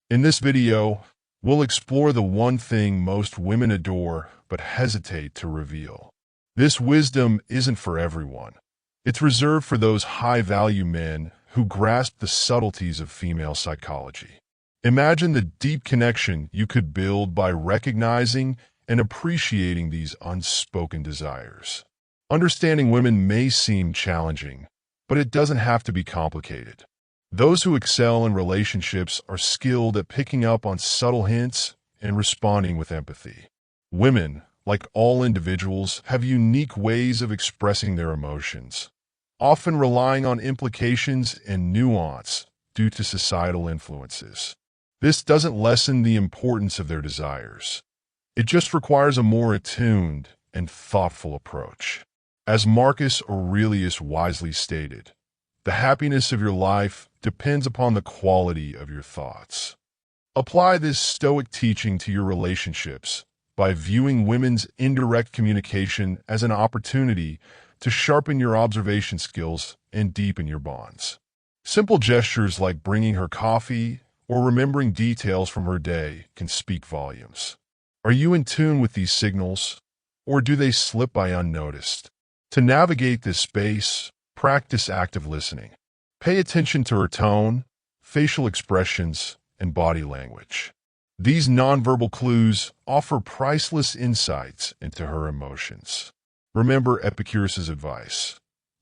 In this video, we'll explore the one thing most women adore but hesitate to reveal. This wisdom isn't for everyone. It's reserved for those high-value men who grasp the subtleties of female psychology. Imagine the deep connection you could build by recognizing and appreciating these unspoken desires. Understanding women may seem challenging, but it doesn't have to be complicated. Those who excel in relationships are skilled at picking up on subtle hints and responding with empathy. Women, like all individuals, have unique ways of expressing their emotions, often relying on implications and nuance due to societal influences. This doesn't lessen the importance of their desires. It just requires a more attuned and thoughtful approach. As Marcus Aurelius wisely stated, the happiness of your life depends upon the quality of your thoughts. Apply this Stoic teaching to your relationships by viewing women's indirect communication as an opportunity to sharpen your observation skills and deepen your bonds. Simple gestures like bringing her coffee or remembering details from her day can speak volumes. Are you in tune with these signals, or do they slip by unnoticed? To navigate this space, practice active listening. Pay attention to her tone, facial expressions, and body language. These nonverbal clues offer priceless insights into her emotions. Remember Epicurus's advice.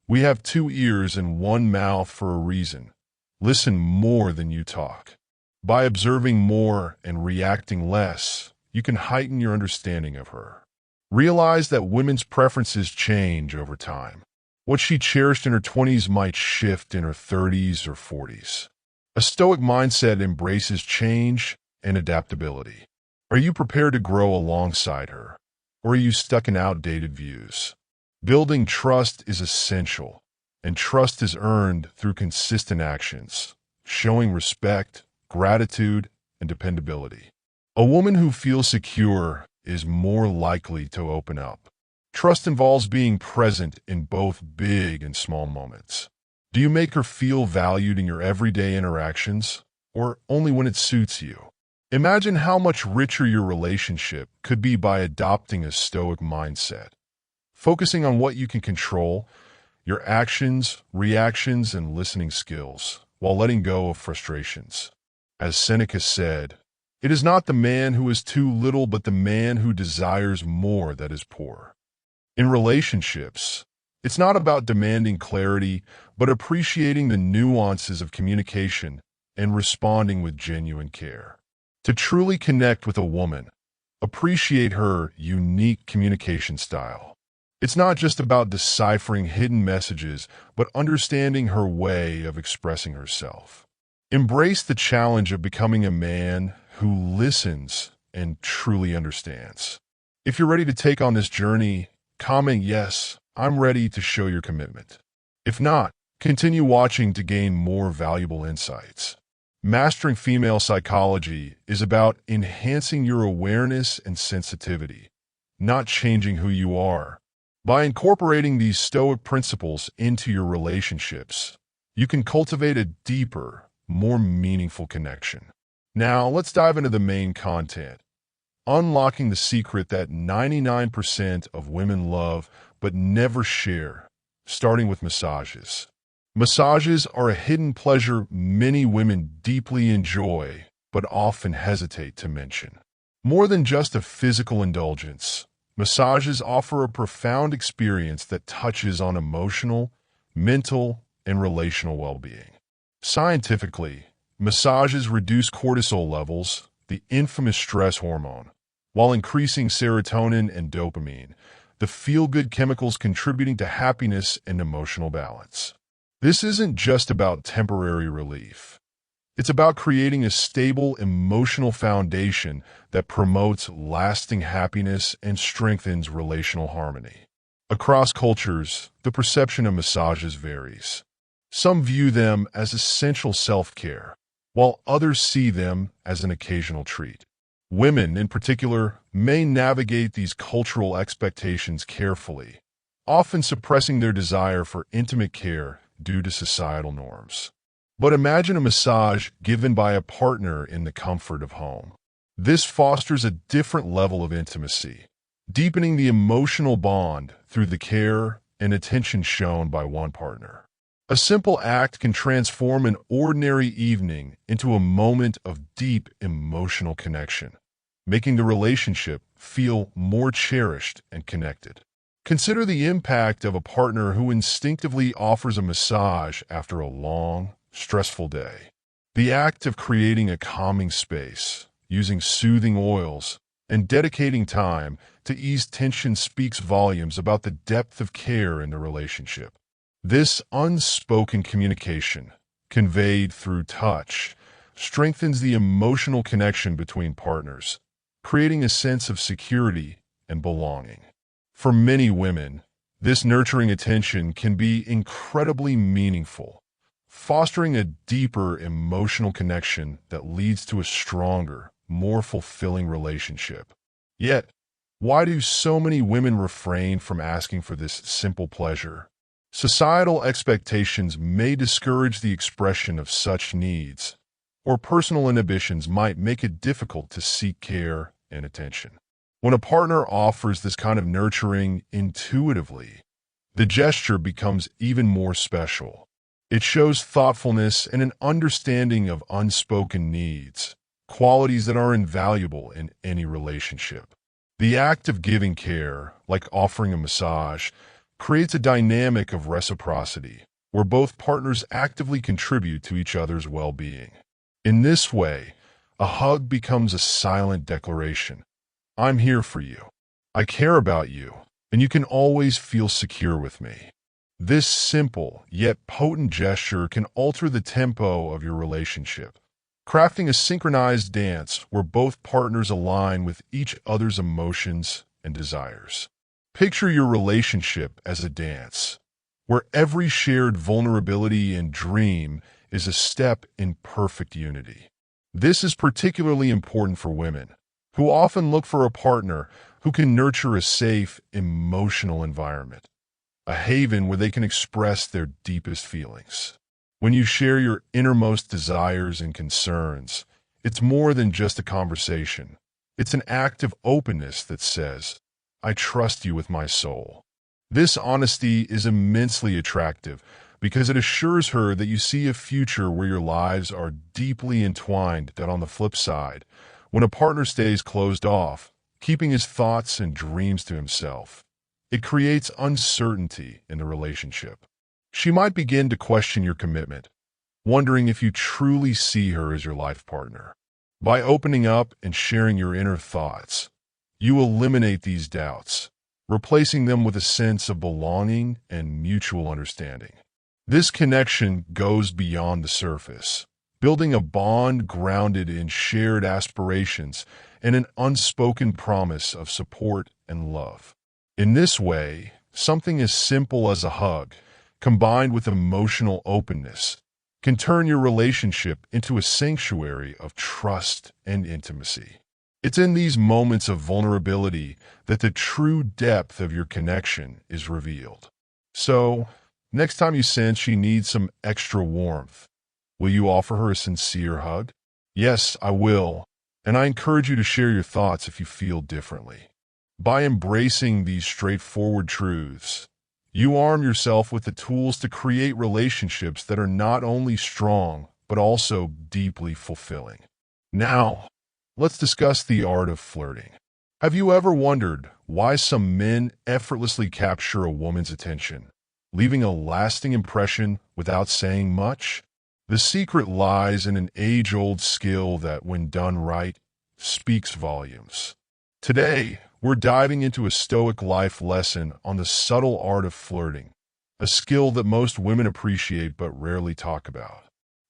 We have 2 ears and 1 mouth for a reason. Listen more than you talk. By observing more and reacting less, you can heighten your understanding of her. Realize that women's preferences change over time. What she cherished in her 20s might shift in her 30s or 40s. A Stoic mindset embraces change and adaptability. Are you prepared to grow alongside her, or are you stuck in outdated views? Building trust is essential, and trust is earned through consistent actions, showing respect, gratitude, and dependability. A woman who feels secure is more likely to open up. Trust involves being present in both big and small moments. Do you make her feel valued in your everyday interactions, or only when it suits you? Imagine how much richer your relationship could be by adopting a Stoic mindset, focusing on what you can control, your actions, reactions, and listening skills, while letting go of frustrations. As Seneca said, "It is not the man who is too little, but the man who desires more that is poor." In relationships, it's not about demanding clarity, but appreciating the nuances of communication and responding with genuine care. To truly connect with a woman, appreciate her unique communication style. It's not just about deciphering hidden messages, but understanding her way of expressing herself. Embrace the challenge of becoming a man who listens and truly understands. If you're ready to take on this journey, comment yes, I'm ready to show your commitment. If not, continue watching to gain more valuable insights. Mastering female psychology is about enhancing your awareness and sensitivity, not changing who you are. By incorporating these Stoic principles into your relationships, you can cultivate a deeper, more meaningful connection. Now, let's dive into the main content. Unlocking the secret that 99% of women love but never share, starting with massages. Massages are a hidden pleasure many women deeply enjoy but often hesitate to mention. More than just a physical indulgence, massages offer a profound experience that touches on emotional, mental, and relational well-being. Scientifically, massages reduce cortisol levels, the infamous stress hormone, while increasing serotonin and dopamine, the feel-good chemicals contributing to happiness and emotional balance. This isn't just about temporary relief. It's about creating a stable emotional foundation that promotes lasting happiness and strengthens relational harmony. Across cultures, the perception of massages varies. Some view them as essential self-care, while others see them as an occasional treat. Women, in particular, may navigate these cultural expectations carefully, often suppressing their desire for intimate care due to societal norms. But imagine a massage given by a partner in the comfort of home. This fosters a different level of intimacy, deepening the emotional bond through the care and attention shown by one partner. A simple act can transform an ordinary evening into a moment of deep emotional connection, making the relationship feel more cherished and connected. Consider the impact of a partner who instinctively offers a massage after a long, stressful day. The act of creating a calming space, using soothing oils, and dedicating time to ease tension speaks volumes about the depth of care in the relationship. This unspoken communication, conveyed through touch, strengthens the emotional connection between partners, creating a sense of security and belonging. For many women, this nurturing attention can be incredibly meaningful, fostering a deeper emotional connection that leads to a stronger, more fulfilling relationship. Yet, why do so many women refrain from asking for this simple pleasure? Societal expectations may discourage the expression of such needs, or personal inhibitions might make it difficult to seek care and attention. When a partner offers this kind of nurturing intuitively, the gesture becomes even more special. It shows thoughtfulness and an understanding of unspoken needs, qualities that are invaluable in any relationship. The act of giving care, like offering a massage, creates a dynamic of reciprocity, where both partners actively contribute to each other's well-being. In this way, a hug becomes a silent declaration. I'm here for you. I care about you, and you can always feel secure with me. This simple yet potent gesture can alter the tempo of your relationship, crafting a synchronized dance where both partners align with each other's emotions and desires. Picture your relationship as a dance, where every shared vulnerability and dream is a step in perfect unity. This is particularly important for women, who often look for a partner who can nurture a safe, emotional environment, a haven where they can express their deepest feelings. When you share your innermost desires and concerns, it's more than just a conversation. It's an act of openness that says, I trust you with my soul. This honesty is immensely attractive because it assures her that you see a future where your lives are deeply entwined. That on the flip side, when a partner stays closed off, keeping his thoughts and dreams to himself, it creates uncertainty in the relationship. She might begin to question your commitment, wondering if you truly see her as your life partner. By opening up and sharing your inner thoughts, you eliminate these doubts, replacing them with a sense of belonging and mutual understanding. This connection goes beyond the surface, building a bond grounded in shared aspirations and an unspoken promise of support and love. In this way, something as simple as a hug, combined with emotional openness, can turn your relationship into a sanctuary of trust and intimacy. It's in these moments of vulnerability that the true depth of your connection is revealed. So, next time you sense she needs some extra warmth, will you offer her a sincere hug? Yes, I will, and I encourage you to share your thoughts if you feel differently. By embracing these straightforward truths, you arm yourself with the tools to create relationships that are not only strong, but also deeply fulfilling. Now, let's discuss the art of flirting. Have you ever wondered why some men effortlessly capture a woman's attention, leaving a lasting impression without saying much? The secret lies in an age-old skill that, when done right, speaks volumes. Today, we're diving into a Stoic life lesson on the subtle art of flirting, a skill that most women appreciate but rarely talk about.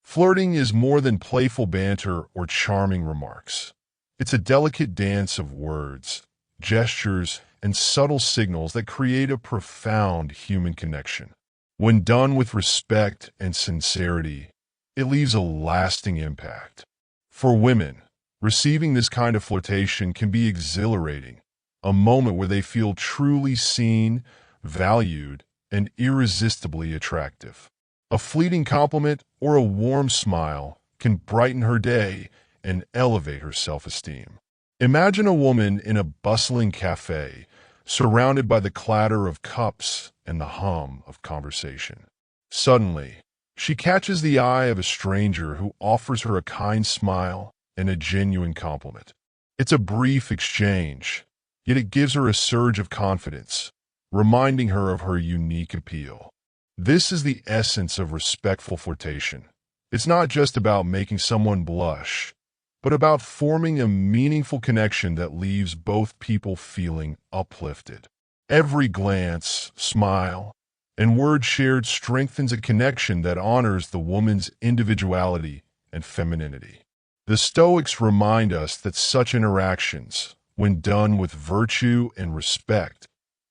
Flirting is more than playful banter or charming remarks. It's a delicate dance of words, gestures, and subtle signals that create a profound human connection. When done with respect and sincerity, it leaves a lasting impact. For women, receiving this kind of flirtation can be exhilarating, a moment where they feel truly seen, valued, and irresistibly attractive. A fleeting compliment or a warm smile can brighten her day and elevate her self-esteem. Imagine a woman in a bustling cafe, surrounded by the clatter of cups and the hum of conversation. Suddenly, she catches the eye of a stranger who offers her a kind smile and a genuine compliment. It's a brief exchange, yet it gives her a surge of confidence, reminding her of her unique appeal. This is the essence of respectful flirtation. It's not just about making someone blush, but about forming a meaningful connection that leaves both people feeling uplifted. Every glance, smile, and word shared strengthens a connection that honors the woman's individuality and femininity. The Stoics remind us that such interactions, when done with virtue and respect,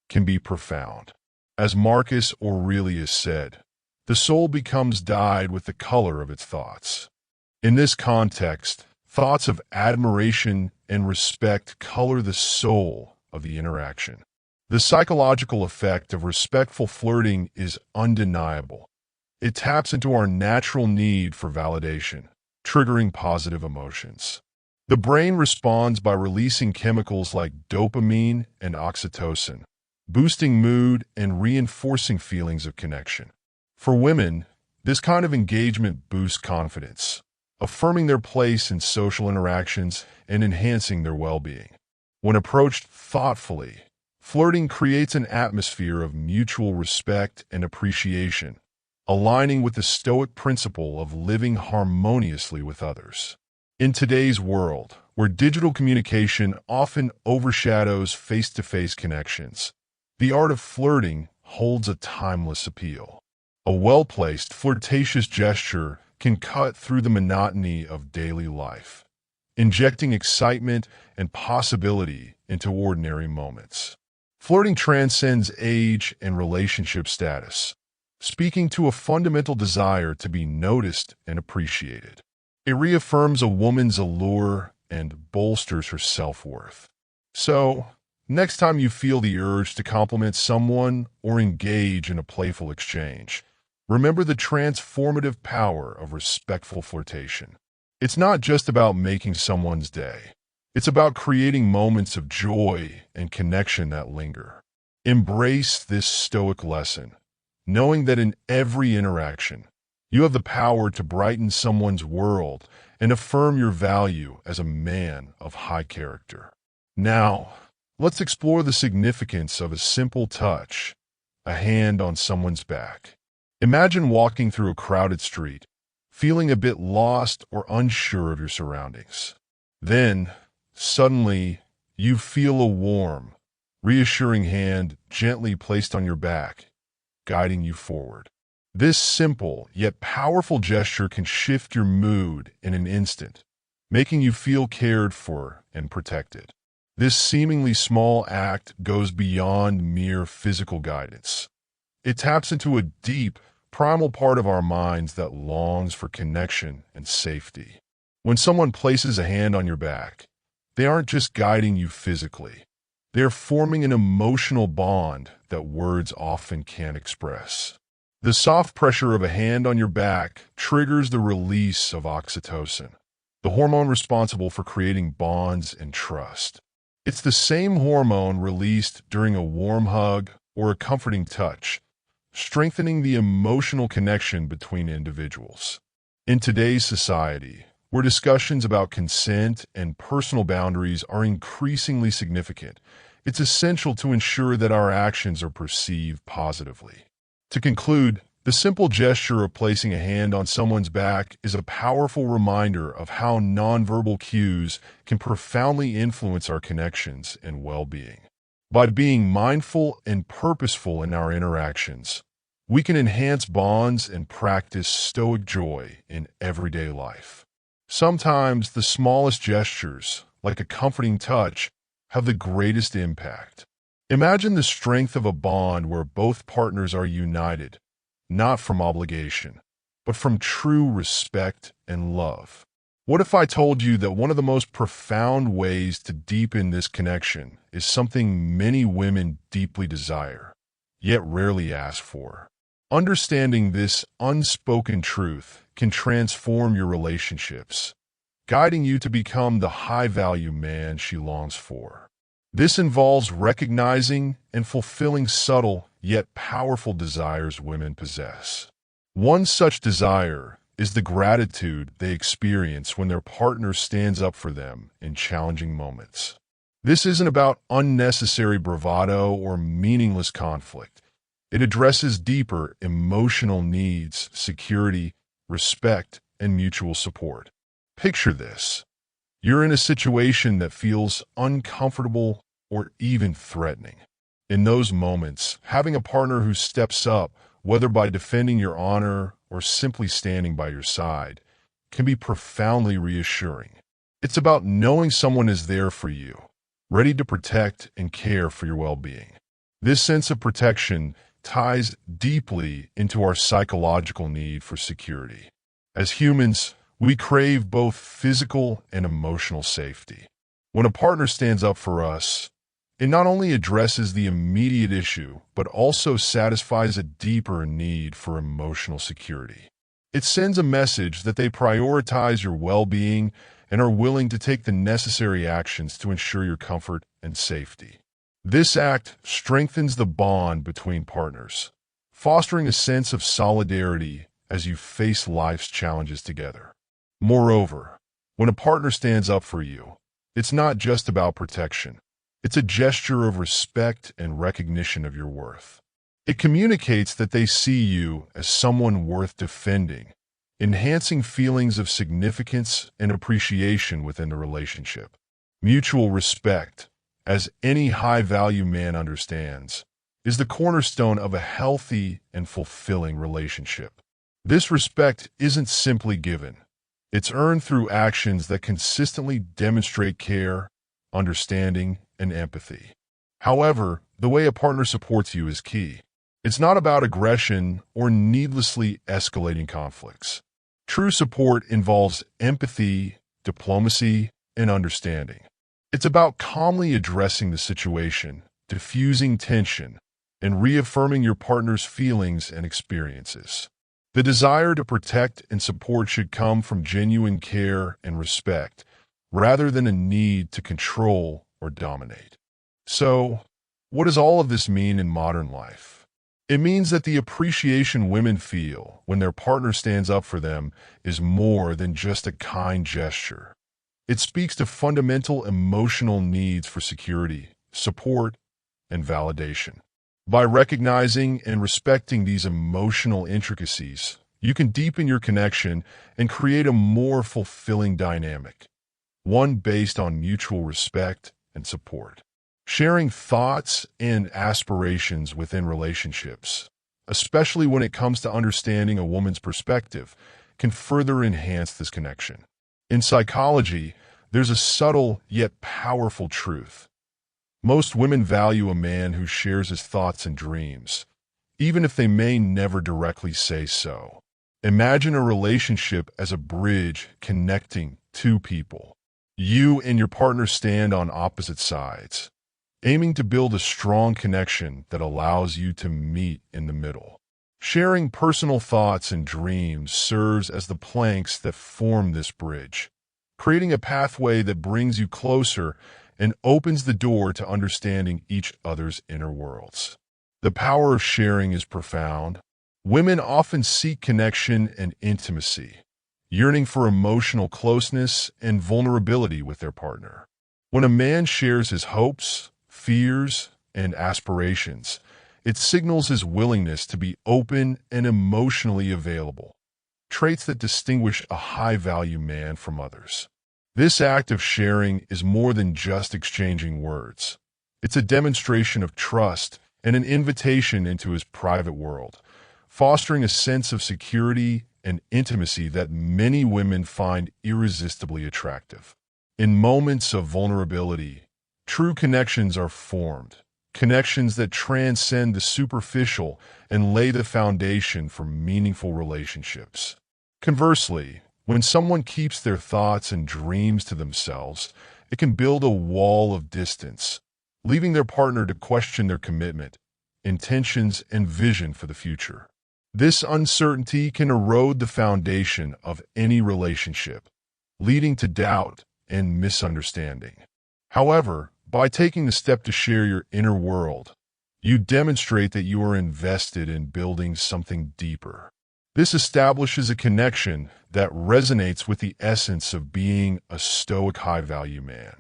can be profound. As Marcus Aurelius said, the soul becomes dyed with the color of its thoughts. In this context, thoughts of admiration and respect color the soul of the interaction. The psychological effect of respectful flirting is undeniable. It taps into our natural need for validation, triggering positive emotions. The brain responds by releasing chemicals like dopamine and oxytocin, boosting mood and reinforcing feelings of connection. For women, this kind of engagement boosts confidence, affirming their place in social interactions and enhancing their well-being. When approached thoughtfully, flirting creates an atmosphere of mutual respect and appreciation, aligning with the Stoic principle of living harmoniously with others. In today's world, where digital communication often overshadows face-to-face connections, the art of flirting holds a timeless appeal. A well-placed, flirtatious gesture can cut through the monotony of daily life, injecting excitement and possibility into ordinary moments. Flirting transcends age and relationship status, speaking to a fundamental desire to be noticed and appreciated. It reaffirms a woman's allure and bolsters her self-worth. So, next time you feel the urge to compliment someone or engage in a playful exchange, remember the transformative power of respectful flirtation. It's not just about making someone's day. It's about creating moments of joy and connection that linger. Embrace this Stoic lesson, knowing that in every interaction, you have the power to brighten someone's world and affirm your value as a man of high character. Now, let's explore the significance of a simple touch, a hand on someone's back. Imagine walking through a crowded street, feeling a bit lost or unsure of your surroundings. Then, suddenly, you feel a warm, reassuring hand gently placed on your back, guiding you forward. This simple yet powerful gesture can shift your mood in an instant, making you feel cared for and protected. This seemingly small act goes beyond mere physical guidance. It taps into a deep, primal part of our minds that longs for connection and safety. When someone places a hand on your back, they aren't just guiding you physically. They're forming an emotional bond that words often can't express. The soft pressure of a hand on your back triggers the release of oxytocin, the hormone responsible for creating bonds and trust. It's the same hormone released during a warm hug or a comforting touch, strengthening the emotional connection between individuals. In today's society, where discussions about consent and personal boundaries are increasingly significant, it's essential to ensure that our actions are perceived positively. To conclude, the simple gesture of placing a hand on someone's back is a powerful reminder of how nonverbal cues can profoundly influence our connections and well-being. By being mindful and purposeful in our interactions, we can enhance bonds and practice Stoic joy in everyday life. Sometimes the smallest gestures, like a comforting touch, have the greatest impact. Imagine the strength of a bond where both partners are united, not from obligation, but from true respect and love. What if I told you that one of the most profound ways to deepen this connection is something many women deeply desire, yet rarely ask for? Understanding this unspoken truth can transform your relationships, guiding you to become the high-value man she longs for. This involves recognizing and fulfilling subtle yet powerful desires women possess. One such desire is the gratitude they experience when their partner stands up for them in challenging moments. This isn't about unnecessary bravado or meaningless conflict. It addresses deeper emotional needs, security, respect, and mutual support. Picture this. You're in a situation that feels uncomfortable or even threatening. In those moments, having a partner who steps up, whether by defending your honor or simply standing by your side, can be profoundly reassuring. It's about knowing someone is there for you, ready to protect and care for your well-being. This sense of protection ties deeply into our psychological need for security. As humans, we crave both physical and emotional safety. When a partner stands up for us, it not only addresses the immediate issue, but also satisfies a deeper need for emotional security. It sends a message that they prioritize your well-being and are willing to take the necessary actions to ensure your comfort and safety. This act strengthens the bond between partners, fostering a sense of solidarity as you face life's challenges together. Moreover, when a partner stands up for you, it's not just about protection. It's a gesture of respect and recognition of your worth. It communicates that they see you as someone worth defending, enhancing feelings of significance and appreciation within the relationship. Mutual respect, as any high-value man understands, is the cornerstone of a healthy and fulfilling relationship. This respect isn't simply given. It's earned through actions that consistently demonstrate care, understanding, and empathy. However, the way a partner supports you is key. It's not about aggression or needlessly escalating conflicts. True support involves empathy, diplomacy, and understanding. It's about calmly addressing the situation, diffusing tension, and reaffirming your partner's feelings and experiences. The desire to protect and support should come from genuine care and respect, rather than a need to control or dominate. So, what does all of this mean in modern life? It means that the appreciation women feel when their partner stands up for them is more than just a kind gesture. It speaks to fundamental emotional needs for security, support, and validation. By recognizing and respecting these emotional intricacies, you can deepen your connection and create a more fulfilling dynamic, one based on mutual respect and support. Sharing thoughts and aspirations within relationships, especially when it comes to understanding a woman's perspective, can further enhance this connection. In psychology, there's a subtle yet powerful truth. Most women value a man who shares his thoughts and dreams, even if they may never directly say so. Imagine a relationship as a bridge connecting two people. You and your partner stand on opposite sides, aiming to build a strong connection that allows you to meet in the middle. Sharing personal thoughts and dreams serves as the planks that form this bridge, creating a pathway that brings you closer and opens the door to understanding each other's inner worlds. The power of sharing is profound. Women often seek connection and intimacy, yearning for emotional closeness and vulnerability with their partner. When a man shares his hopes, fears, and aspirations, it signals his willingness to be open and emotionally available, traits that distinguish a high-value man from others. This act of sharing is more than just exchanging words. It's a demonstration of trust and an invitation into his private world, fostering a sense of security and intimacy that many women find irresistibly attractive. In moments of vulnerability, true connections are formed, connections that transcend the superficial and lay the foundation for meaningful relationships. Conversely, when someone keeps their thoughts and dreams to themselves, it can build a wall of distance, leaving their partner to question their commitment, intentions, and vision for the future. This uncertainty can erode the foundation of any relationship, leading to doubt and misunderstanding. However, by taking the step to share your inner world, you demonstrate that you are invested in building something deeper. This establishes a connection that resonates with the essence of being a Stoic high-value man.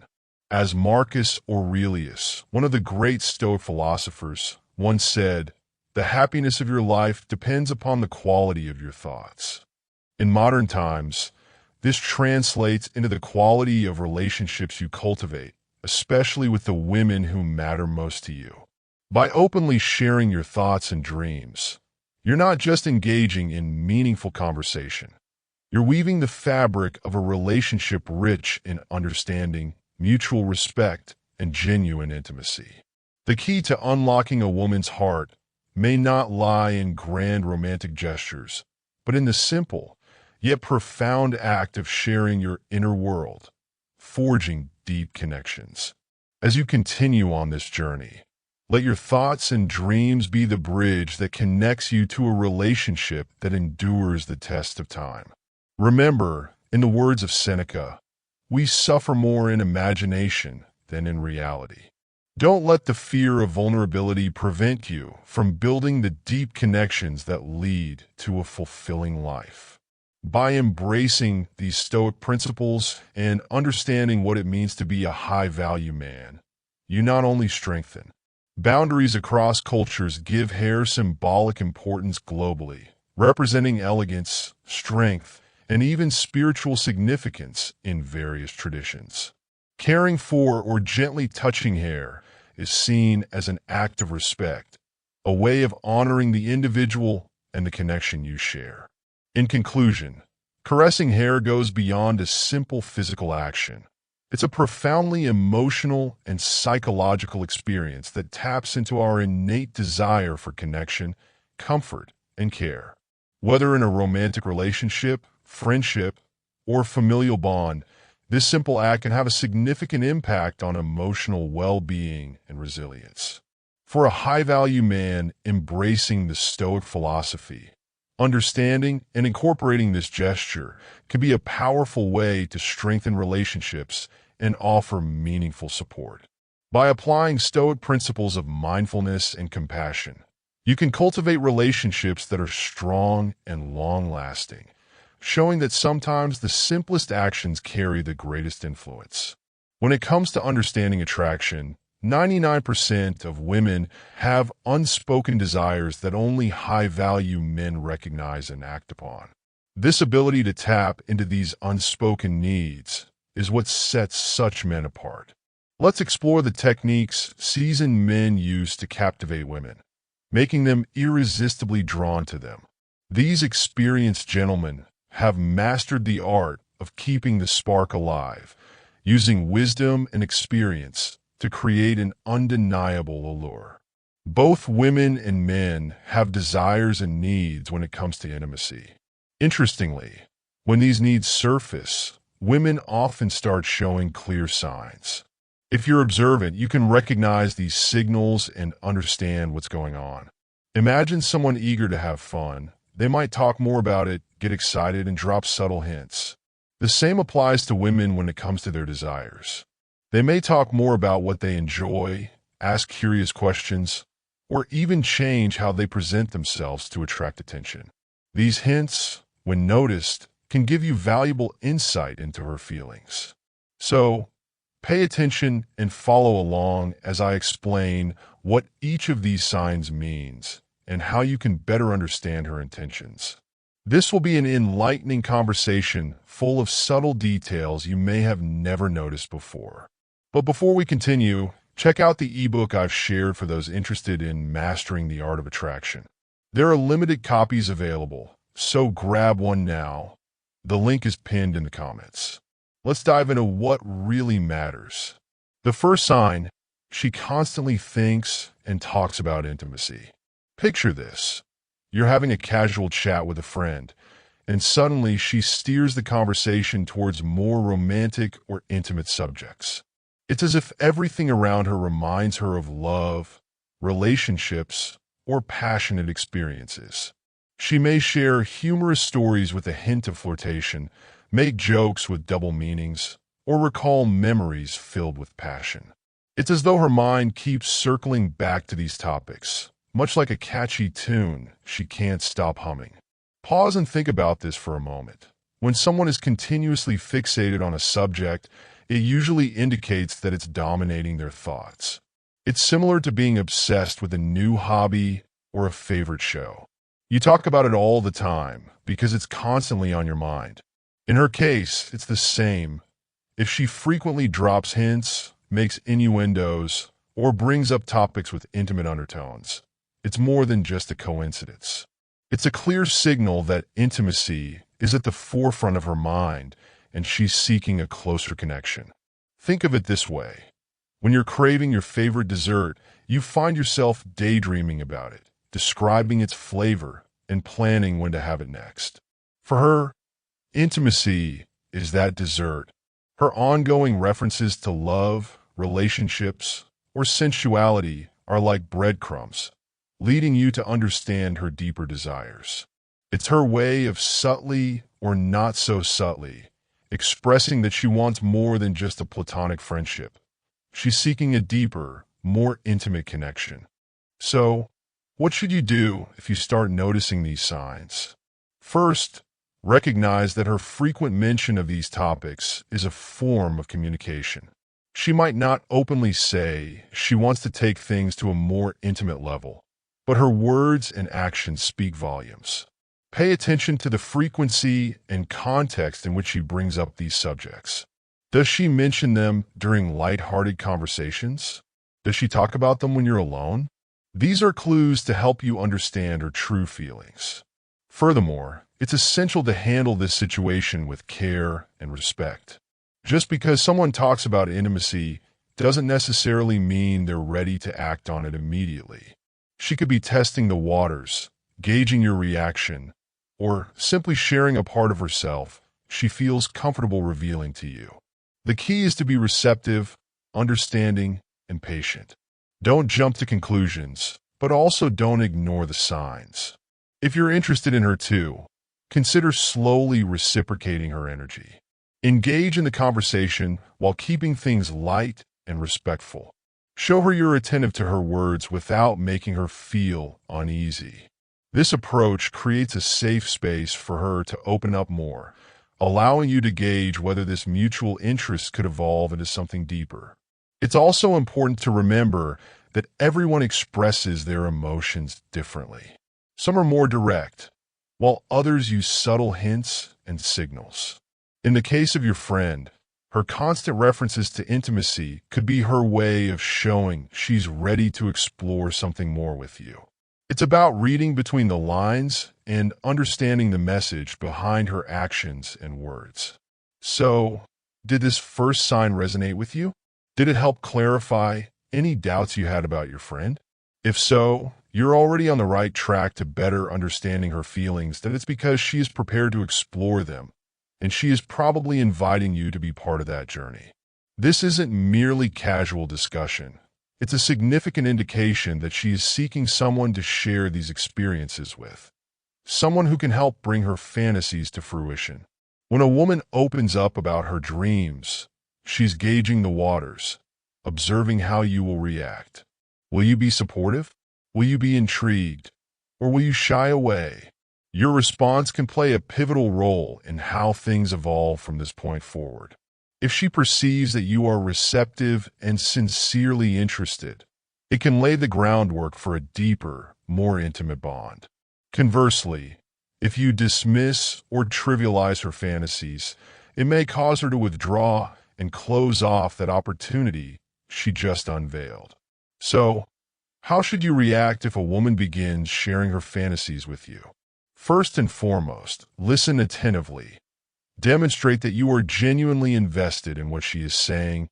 As Marcus Aurelius, one of the great Stoic philosophers, once said, "The happiness of your life depends upon the quality of your thoughts." In modern times, this translates into the quality of relationships you cultivate, especially with the women who matter most to you. By openly sharing your thoughts and dreams, you're not just engaging in meaningful conversation. You're weaving the fabric of a relationship rich in understanding, mutual respect, and genuine intimacy. The key to unlocking a woman's heart may not lie in grand romantic gestures, but in the simple, yet profound act of sharing your inner world, forging deep connections. As you continue on this journey, let your thoughts and dreams be the bridge that connects you to a relationship that endures the test of time. Remember, in the words of Seneca, we suffer more in imagination than in reality. Don't let the fear of vulnerability prevent you from building the deep connections that lead to a fulfilling life. By embracing these Stoic principles and understanding what it means to be a high-value man, you not only strengthen boundaries across cultures, give hair symbolic importance globally, representing elegance, strength, and even spiritual significance in various traditions. Caring for or gently touching hair is seen as an act of respect, a way of honoring the individual and the connection you share. In conclusion, caressing hair goes beyond a simple physical action. It's a profoundly emotional and psychological experience that taps into our innate desire for connection, comfort, and care. Whether in a romantic relationship, friendship, or familial bond, this simple act can have a significant impact on emotional well-being and resilience. For a high-value man embracing the Stoic philosophy, understanding and incorporating this gesture can be a powerful way to strengthen relationships and offer meaningful support. By applying Stoic principles of mindfulness and compassion, you can cultivate relationships that are strong and long-lasting, showing that sometimes the simplest actions carry the greatest influence. When it comes to understanding attraction, 99% of women have unspoken desires that only high-value men recognize and act upon. This ability to tap into these unspoken needs is what sets such men apart. Let's explore the techniques seasoned men use to captivate women, making them irresistibly drawn to them. These experienced gentlemen have mastered the art of keeping the spark alive, using wisdom and experience to create an undeniable allure. Both women and men have desires and needs when it comes to intimacy. Interestingly, when these needs surface, women often start showing clear signs. If you're observant, you can recognize these signals and understand what's going on. Imagine someone eager to have fun. They might talk more about it, get excited, and drop subtle hints. The same applies to women when it comes to their desires. They may talk more about what they enjoy, ask curious questions, or even change how they present themselves to attract attention. These hints, when noticed, can give you valuable insight into her feelings. So, pay attention and follow along as I explain what each of these signs means and how you can better understand her intentions. This will be an enlightening conversation full of subtle details you may have never noticed before. But before we continue, check out the ebook I've shared for those interested in mastering the art of attraction. There are limited copies available, so grab one now. The link is pinned in the comments. Let's dive into what really matters. The first sign, she constantly thinks and talks about intimacy. Picture this. You're having a casual chat with a friend, and suddenly she steers the conversation towards more romantic or intimate subjects. It's as if everything around her reminds her of love, relationships, or passionate experiences. She may share humorous stories with a hint of flirtation, make jokes with double meanings, or recall memories filled with passion. It's as though her mind keeps circling back to these topics, much like a catchy tune she can't stop humming. Pause and think about this for a moment. When someone is continuously fixated on a subject, it usually indicates that it's dominating their thoughts. It's similar to being obsessed with a new hobby or a favorite show. You talk about it all the time because it's constantly on your mind. In her case, it's the same. If she frequently drops hints, makes innuendos, or brings up topics with intimate undertones, it's more than just a coincidence. It's a clear signal that intimacy is at the forefront of her mind and she's seeking a closer connection. Think of it this way. When you're craving your favorite dessert, you find yourself daydreaming about it, describing its flavor, and planning when to have it next. For her, intimacy is that dessert. Her ongoing references to love, relationships, or sensuality are like breadcrumbs, leading you to understand her deeper desires. It's her way of subtly or not so subtly expressing that she wants more than just a platonic friendship. She's seeking a deeper, more intimate connection. So, what should you do if you start noticing these signs? First, recognize that her frequent mention of these topics is a form of communication. She might not openly say she wants to take things to a more intimate level, but her words and actions speak volumes. Pay attention to the frequency and context in which she brings up these subjects. Does she mention them during lighthearted conversations? Does she talk about them when you're alone? These are clues to help you understand her true feelings. Furthermore, it's essential to handle this situation with care and respect. Just because someone talks about intimacy doesn't necessarily mean they're ready to act on it immediately. She could be testing the waters, gauging your reaction, or simply sharing a part of herself she feels comfortable revealing to you. The key is to be receptive, understanding, and patient. Don't jump to conclusions, but also don't ignore the signs. If you're interested in her too, consider slowly reciprocating her energy. Engage in the conversation while keeping things light and respectful. Show her you're attentive to her words without making her feel uneasy. This approach creates a safe space for her to open up more, allowing you to gauge whether this mutual interest could evolve into something deeper. It's also important to remember that everyone expresses their emotions differently. Some are more direct, while others use subtle hints and signals. In the case of your friend, her constant references to intimacy could be her way of showing she's ready to explore something more with you. It's about reading between the lines and understanding the message behind her actions and words. So, did this first sign resonate with you? Did it help clarify any doubts you had about your friend? If so, you're already on the right track to better understanding her feelings, that it's because she is prepared to explore them, and she is probably inviting you to be part of that journey. This isn't merely casual discussion. It's a significant indication that she is seeking someone to share these experiences with, someone who can help bring her fantasies to fruition. When a woman opens up about her dreams, she's gauging the waters, observing how you will react. Will you be supportive? Will you be intrigued? Or will you shy away? Your response can play a pivotal role in how things evolve from this point forward. If she perceives that you are receptive and sincerely interested, it can lay the groundwork for a deeper, more intimate bond. Conversely, if you dismiss or trivialize her fantasies, it may cause her to withdraw and close off that opportunity she just unveiled. So, how should you react if a woman begins sharing her fantasies with you? First and foremost, listen attentively. Demonstrate that you are genuinely invested in what she is saying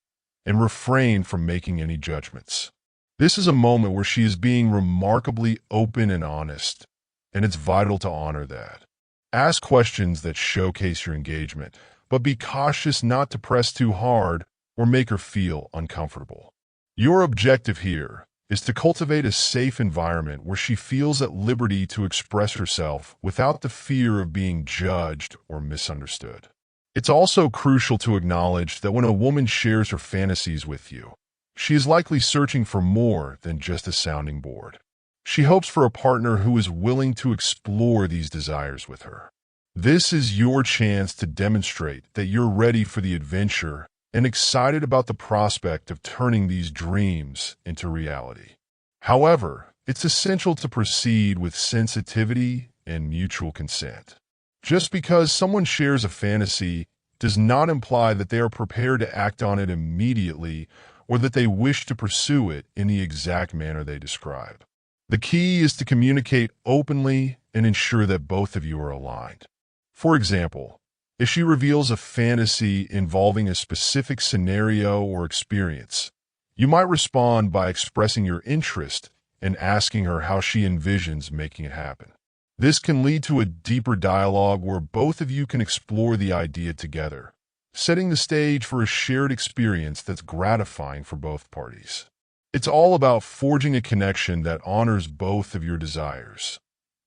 and refrain from making any judgments. This is a moment where she is being remarkably open and honest, and it's vital to honor that. Ask questions that showcase your engagement, but be cautious not to press too hard or make her feel uncomfortable. Your objective here is to cultivate a safe environment where she feels at liberty to express herself without the fear of being judged or misunderstood. It's also crucial to acknowledge that when a woman shares her fantasies with you, she is likely searching for more than just a sounding board. She hopes for a partner who is willing to explore these desires with her. This is your chance to demonstrate that you're ready for the adventure and excited about the prospect of turning these dreams into reality. However, it's essential to proceed with sensitivity and mutual consent. Just because someone shares a fantasy does not imply that they are prepared to act on it immediately or that they wish to pursue it in the exact manner they describe. The key is to communicate openly and ensure that both of you are aligned. For example, if she reveals a fantasy involving a specific scenario or experience, you might respond by expressing your interest and asking her how she envisions making it happen. This can lead to a deeper dialogue where both of you can explore the idea together, setting the stage for a shared experience that's gratifying for both parties. It's all about forging a connection that honors both of your desires.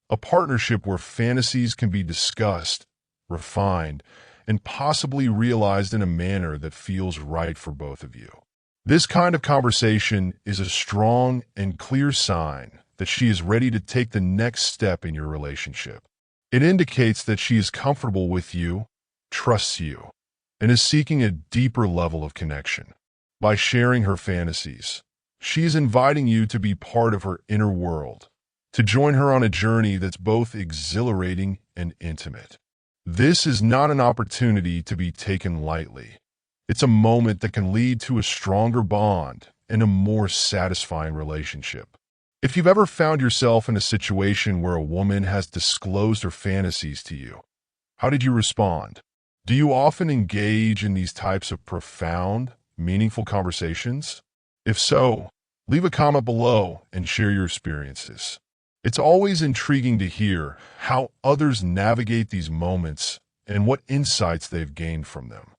A partnership where fantasies can be discussed, refined, and possibly realized in a manner that feels right for both of you. This kind of conversation is a strong and clear sign that she is ready to take the next step in your relationship. It indicates that she is comfortable with you, trusts you, and is seeking a deeper level of connection. By sharing her fantasies, she is inviting you to be part of her inner world, to join her on a journey that's both exhilarating and intimate. This is not an opportunity to be taken lightly. It's a moment that can lead to a stronger bond and a more satisfying relationship. If you've ever found yourself in a situation where a woman has disclosed her fantasies to you, how did you respond? Do you often engage in these types of profound, meaningful conversations? If so, leave a comment below and share your experiences. It's always intriguing to hear how others navigate these moments and what insights they've gained from them.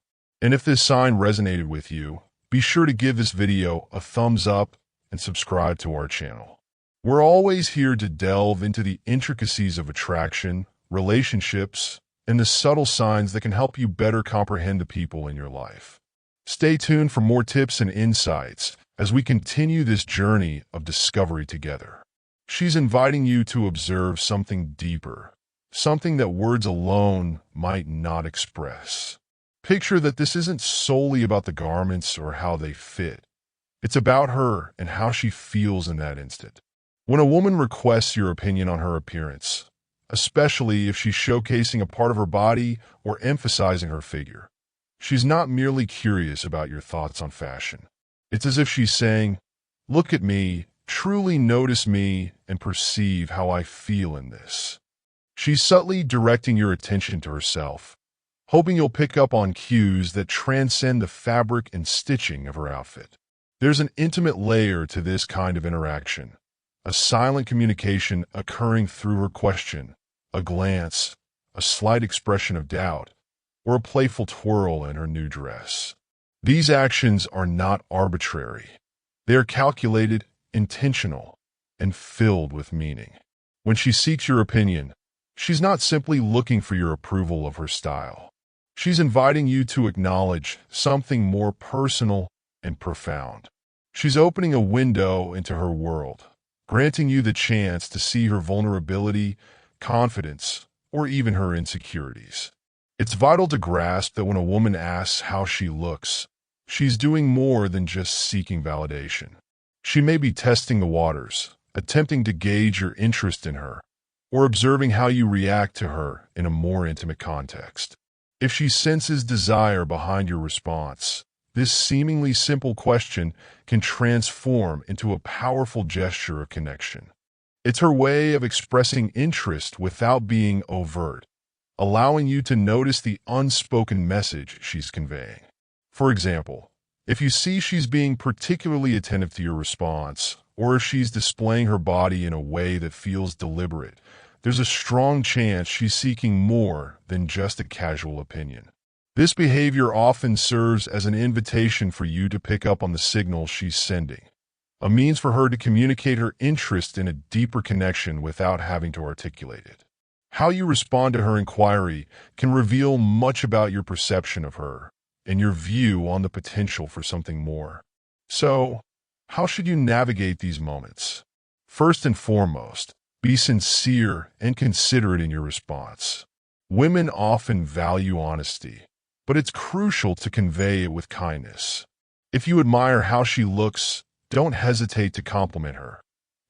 And if this sign resonated with you, be sure to give this video a thumbs up and subscribe to our channel. We're always here to delve into the intricacies of attraction, relationships, and the subtle signs that can help you better comprehend the people in your life. Stay tuned for more tips and insights as we continue this journey of discovery together. She's inviting you to observe something deeper, something that words alone might not express. Picture that this isn't solely about the garments or how they fit. It's about her and how she feels in that instant. When a woman requests your opinion on her appearance, especially if she's showcasing a part of her body or emphasizing her figure, she's not merely curious about your thoughts on fashion. It's as if she's saying, "Look at me, truly notice me, and perceive how I feel in this." She's subtly directing your attention to herself, hoping you'll pick up on cues that transcend the fabric and stitching of her outfit. There's an intimate layer to this kind of interaction, a silent communication occurring through her question, a glance, a slight expression of doubt, or a playful twirl in her new dress. These actions are not arbitrary. They are calculated, intentional, and filled with meaning. When she seeks your opinion, she's not simply looking for your approval of her style. She's inviting you to acknowledge something more personal and profound. She's opening a window into her world, granting you the chance to see her vulnerability, confidence, or even her insecurities. It's vital to grasp that when a woman asks how she looks, she's doing more than just seeking validation. She may be testing the waters, attempting to gauge your interest in her, or observing how you react to her in a more intimate context. If she senses desire behind your response, this seemingly simple question can transform into a powerful gesture of connection. It's her way of expressing interest without being overt, allowing you to notice the unspoken message she's conveying. For example, if you see she's being particularly attentive to your response, or if she's displaying her body in a way that feels deliberate, there's a strong chance she's seeking more than just a casual opinion. This behavior often serves as an invitation for you to pick up on the signals she's sending, a means for her to communicate her interest in a deeper connection without having to articulate it. How you respond to her inquiry can reveal much about your perception of her and your view on the potential for something more. So, how should you navigate these moments? First and foremost, be sincere and considerate in your response. Women often value honesty, but it's crucial to convey it with kindness. If you admire how she looks, don't hesitate to compliment her,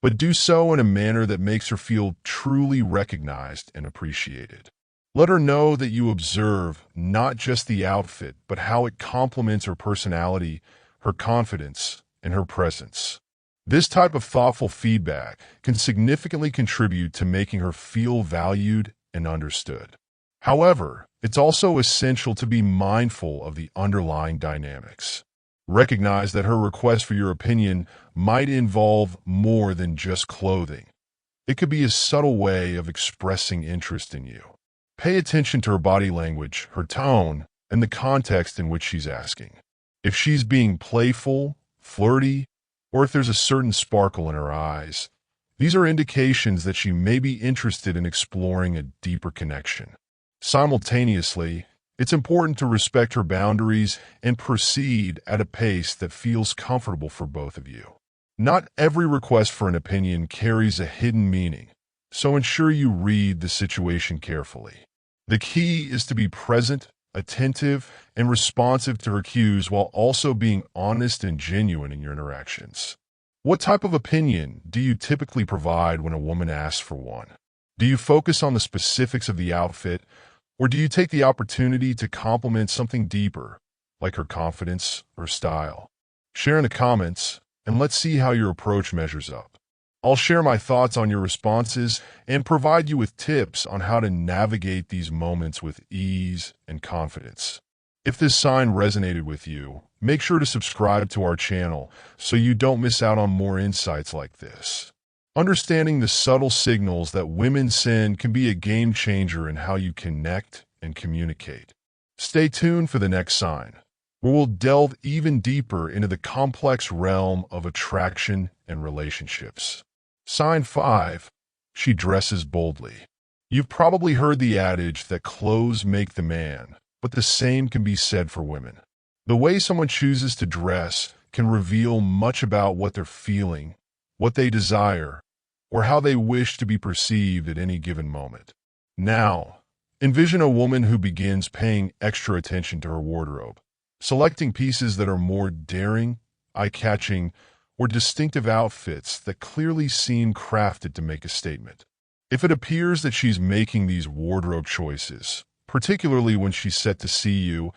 but do so in a manner that makes her feel truly recognized and appreciated. Let her know that you observe not just the outfit, but how it complements her personality, her confidence, and her presence. This type of thoughtful feedback can significantly contribute to making her feel valued and understood. However, it's also essential to be mindful of the underlying dynamics. Recognize that her request for your opinion might involve more than just clothing. It could be a subtle way of expressing interest in you. Pay attention to her body language, her tone, and the context in which she's asking. If she's being playful, flirty, or if there's a certain sparkle in her eyes, these are indications that she may be interested in exploring a deeper connection. Simultaneously, it's important to respect her boundaries and proceed at a pace that feels comfortable for both of you. Not every request for an opinion carries a hidden meaning, so ensure you read the situation carefully. The key is to be present, attentive, and responsive to her cues while also being honest and genuine in your interactions. What type of opinion do you typically provide when a woman asks for one? Do you focus on the specifics of the outfit, or do you take the opportunity to compliment something deeper, like her confidence or style? Share in the comments, and let's see how your approach measures up. I'll share my thoughts on your responses and provide you with tips on how to navigate these moments with ease and confidence. If this sign resonated with you, make sure to subscribe to our channel so you don't miss out on more insights like this. Understanding the subtle signals that women send can be a game changer in how you connect and communicate. Stay tuned for the next sign, where we'll delve even deeper into the complex realm of attraction and relationships. Sign 5. She dresses boldly. You've probably heard the adage that clothes make the man, but the same can be said for women. The way someone chooses to dress can reveal much about what they're feeling, what they desire, or how they wish to be perceived at any given moment. Now, envision a woman who begins paying extra attention to her wardrobe, selecting pieces that are more daring, eye-catching, or distinctive outfits that clearly seem crafted to make a statement. If it appears that she's making these wardrobe choices, particularly when she's set to see you,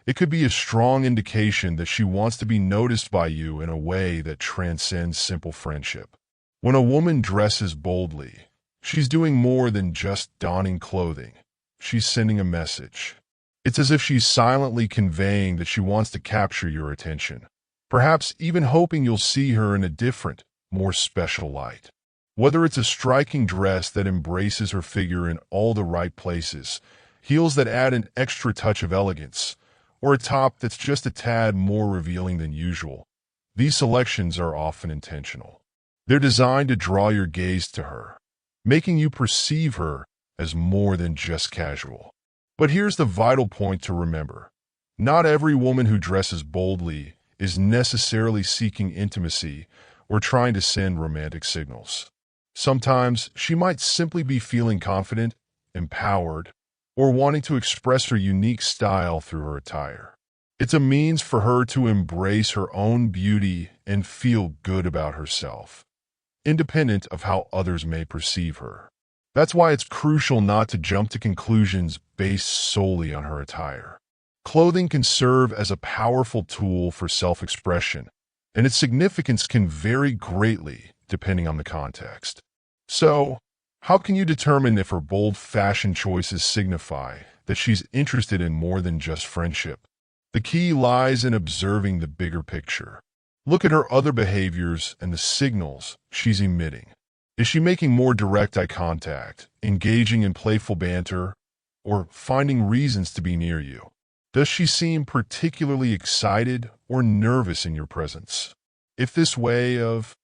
it could be a strong indication that she wants to be noticed by you in a way that transcends simple friendship. When a woman dresses boldly, she's doing more than just donning clothing. She's sending a message. It's as if she's silently conveying that she wants to capture your attention, perhaps even hoping you'll see her in a different, more special light. Whether it's a striking dress that embraces her figure in all the right places, heels that add an extra touch of elegance, or a top that's just a tad more revealing than usual, these selections are often intentional. They're designed to draw your gaze to her, making you perceive her as more than just casual. But here's the vital point to remember. Not every woman who dresses boldly is necessarily seeking intimacy or trying to send romantic signals. Sometimes she might simply be feeling confident, empowered, or wanting to express her unique style through her attire. It's a means for her to embrace her own beauty and feel good about herself, independent of how others may perceive her. That's why it's crucial not to jump to conclusions based solely on her attire. Clothing can serve as a powerful tool for self-expression, and its significance can vary greatly depending on the context. So, how can you determine if her bold fashion choices signify that she's interested in more than just friendship? The key lies in observing the bigger picture. Look at her other behaviors and the signals she's emitting. Is she making more direct eye contact, engaging in playful banter, or finding reasons to be near you? Does she seem particularly excited or nervous in your presence? If this way of